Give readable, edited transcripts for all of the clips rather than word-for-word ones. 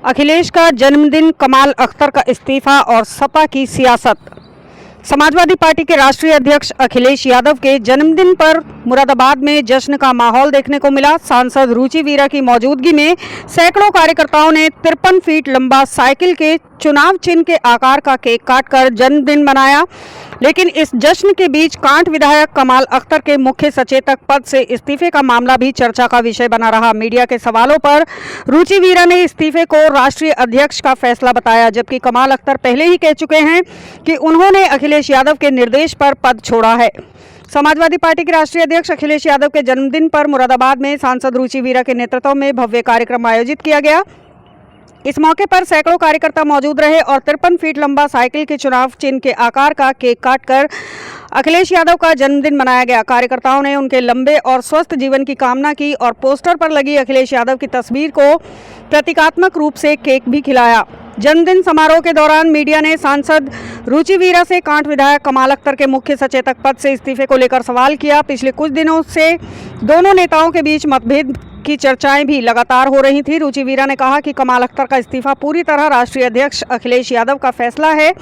अखिलेश का जन्मदिन, कमाल अख्तर का इस्तीफा और सपा की सियासत। समाजवादी पार्टी के राष्ट्रीय अध्यक्ष अखिलेश यादव के जन्मदिन पर मुरादाबाद में जश्न का माहौल देखने को मिला। सांसद रुचि वीरा की मौजूदगी में सैकड़ों कार्यकर्ताओं ने 53 फीट लंबा साइकिल के चुनाव चिन्ह के आकार का केक काटकर जन्मदिन मनाया। लेकिन इस जश्न के बीच कांठ विधायक कमाल अख्तर के मुख्य सचेतक पद से इस्तीफे का मामला भी चर्चा का विषय बना रहा। मीडिया के सवालों पर रुचि वीरा ने इस्तीफे को राष्ट्रीय अध्यक्ष का फैसला बताया, जबकि कमाल अख्तर पहले ही कह चुके हैं कि उन्होंने अखिलेश यादव के निर्देश पर पद छोड़ा है। समाजवादी पार्टी के राष्ट्रीय अध्यक्ष अखिलेश यादव के जन्मदिन पर मुरादाबाद में सांसद रुचि वीरा के नेतृत्व में भव्य कार्यक्रम आयोजित किया गया। इस मौके पर सैकड़ों कार्यकर्ता मौजूद रहे और 53 फीट लंबा साइकिल के चुनाव चिन्ह के आकार का केक काटकर अखिलेश यादव का जन्मदिन मनाया गया। कार्यकर्ताओं ने उनके लंबे और स्वस्थ जीवन की कामना की और पोस्टर पर लगी अखिलेश यादव की तस्वीर को प्रतीकात्मक रूप से केक भी खिलाया। जन्मदिन समारोह के दौरान मीडिया ने सांसद रुचि वीरा से कांठ विधायक कमाल अख्तर के मुख्य सचेतक पद से इस्तीफे को लेकर सवाल किया। पिछले कुछ दिनों से दोनों नेताओं के बीच मतभेद की चर्चाएं भी लगातार हो रही थी। रुचि वीरा ने कहा कि कमाल अख्तर का इस्तीफा पूरी तरह राष्ट्रीय अध्यक्ष अखिलेश यादव का फैसला है।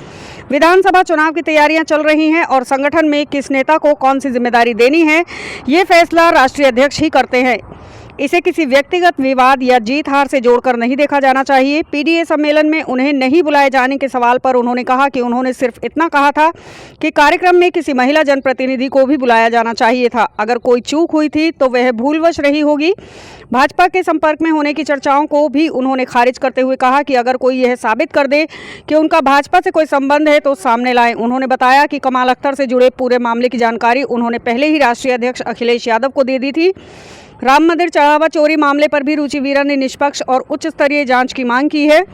विधानसभा चुनाव की तैयारियां चल रही हैं और संगठन में किस नेता को कौन सी जिम्मेदारी देनी है, ये फैसला राष्ट्रीय अध्यक्ष ही करते हैं। इसे किसी व्यक्तिगत विवाद या जीत हार से जोड़कर नहीं देखा जाना चाहिए। पीडीए सम्मेलन में उन्हें नहीं बुलाए जाने के सवाल पर उन्होंने कहा कि उन्होंने सिर्फ इतना कहा था कि कार्यक्रम में किसी महिला जनप्रतिनिधि को भी बुलाया जाना चाहिए था। अगर कोई चूक हुई थी तो वह भूलवश रही होगी। भाजपा के संपर्क में होने की चर्चाओं को भी उन्होंने खारिज करते हुए कहा कि अगर कोई यह साबित कर दे कि उनका भाजपा से कोई संबंध है तो सामने लाएं। उन्होंने बताया कि कमाल अख्तर से जुड़े पूरे मामले की जानकारी उन्होंने पहले ही राष्ट्रीय अध्यक्ष अखिलेश यादव को दे दी थी। राम मंदिर चढ़ावा चोरी मामले पर भी रुचि वीरा ने निष्पक्ष और उच्च स्तरीय जांच की मांग की है।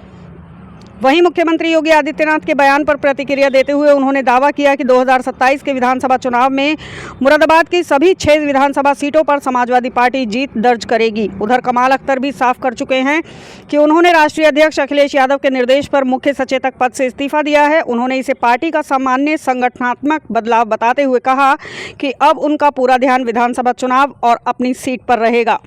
वहीं मुख्यमंत्री योगी आदित्यनाथ के बयान पर प्रतिक्रिया देते हुए उन्होंने दावा किया कि 2027 के विधानसभा चुनाव में मुरादाबाद की सभी 6 विधानसभा सीटों पर समाजवादी पार्टी जीत दर्ज करेगी। उधर कमाल अख्तर भी साफ कर चुके हैं कि उन्होंने राष्ट्रीय अध्यक्ष अखिलेश यादव के निर्देश पर मुख्य सचेतक पद से इस्तीफा दिया है। उन्होंने इसे पार्टी का सामान्य संगठनात्मक बदलाव बताते हुए कहा कि अब उनका पूरा ध्यान विधानसभा चुनाव और अपनी सीट पर रहेगा।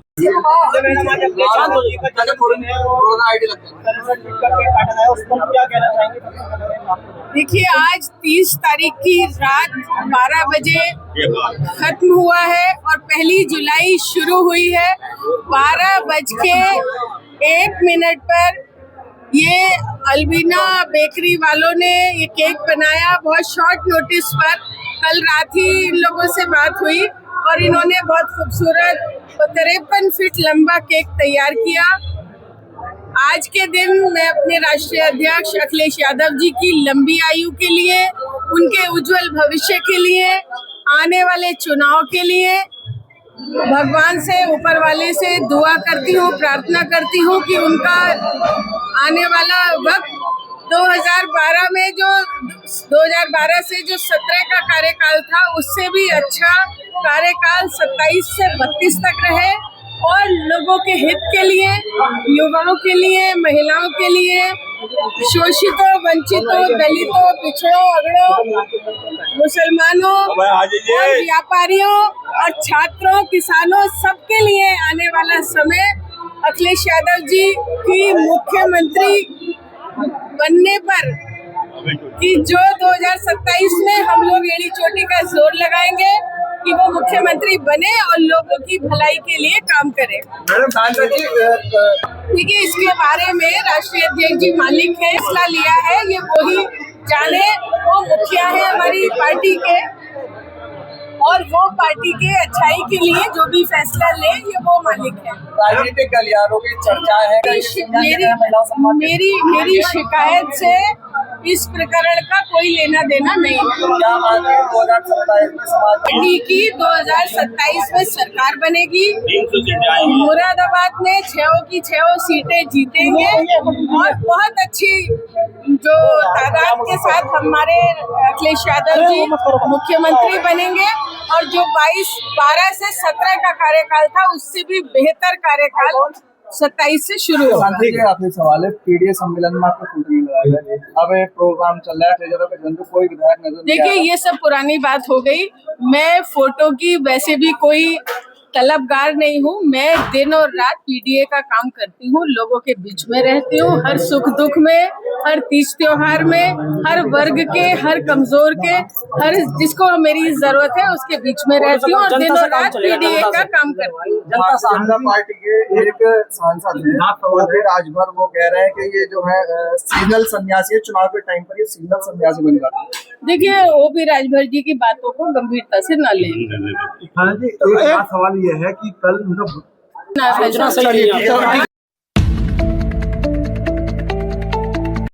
देखिए, आज 30 तारीख की रात 12 बजे खत्म हुआ है और 1 जुलाई शुरू हुई है। 12:01 पर ये अलबीना बेकरी वालों ने ये केक बनाया। बहुत शॉर्ट नोटिस पर कल रात ही इन लोगों से बात हुई और इन्होंने बहुत खूबसूरत 53 फीट लंबा केक तैयार किया। आज के दिन मैं अपने राष्ट्रीय अध्यक्ष अखिलेश यादव जी की लंबी आयु के लिए, उनके उज्जवल भविष्य के लिए, आने वाले चुनाव के लिए भगवान से, ऊपर वाले से दुआ करती हूँ, प्रार्थना करती हूँ कि उनका आने वाला वक्त 2012 से जो 17 का कार्यकाल था उससे भी अच्छा कार्यकाल 27 से 32 तक रहे और लोगों के हित के लिए, युवाओं के लिए, महिलाओं के लिए, शोषितों, वंचितों, दलितों, पिछड़ों, अगड़ों, मुसलमानों और व्यापारियों और छात्रों, किसानों, सबके लिए आने वाला समय अखिलेश यादव जी की मुख्यमंत्री बनने पर कि जो 2027 में हम लोग एड़ी चोटी का जोर लगाएंगे कि वो मुख्यमंत्री बने और लोगों की भलाई के लिए काम करे। देखिए, इसके बारे में राष्ट्रीय अध्यक्ष जी मालिक है, फैसला लिया है, ये वही जाने। वो मुखिया है हमारी पार्टी के और वो पार्टी के अच्छाई के लिए जो भी फैसला ले, ये वो मालिक है। राजनीतिक गलियारों की चर्चा है। मेरी शिकायत से इस प्रकरण का कोई लेना देना नहीं है। क्या बात है, 2027 में पार्टी की 2027 में सरकार बनेगी। मुरादाबाद में 6 की 6 सीटें जीतेंगे और बहुत अच्छी जो तादाद के साथ हमारे अखिलेश यादव जी मुख्यमंत्री बनेंगे और जो 12 से 17 का कार्यकाल था उससे भी बेहतर कार्यकाल 27 से शुरू होगा। आपने सवाल है, पीडीए सम्मेलन में आपको छुट्टी लगाई, अब एक प्रोग्राम चल रहा है, कोई विधायक नजर नहीं। देखिए, ये सब पुरानी बात हो गई। मैं फोटो की वैसे भी कोई तलबगार नहीं हूँ। मैं दिन और रात पीडीए का काम करती हूँ, लोगों के बीच में रहती हूँ, हर सुख दुख में, हर तीज त्योहार में, हर वर्ग के, हर कमजोर के, हर जिसको मेरी जरूरत है उसके बीच में रहती हूँ और दिन और रात पीडीए का काम करती हूँ। भारतीय जनता पार्टी के एक सांसद हैं, वो भी राजभर वो कह रहे हैं कि ये जो है सीजनल सन्यासी है, चुनाव के टाइम पर ये सीजनल सन्यासी बन जाते हैं। देखिए, वो भी राजभर जी की बातों को गंभीरता से न लें। हाँ जी, एक सवाल ये है कि कल ना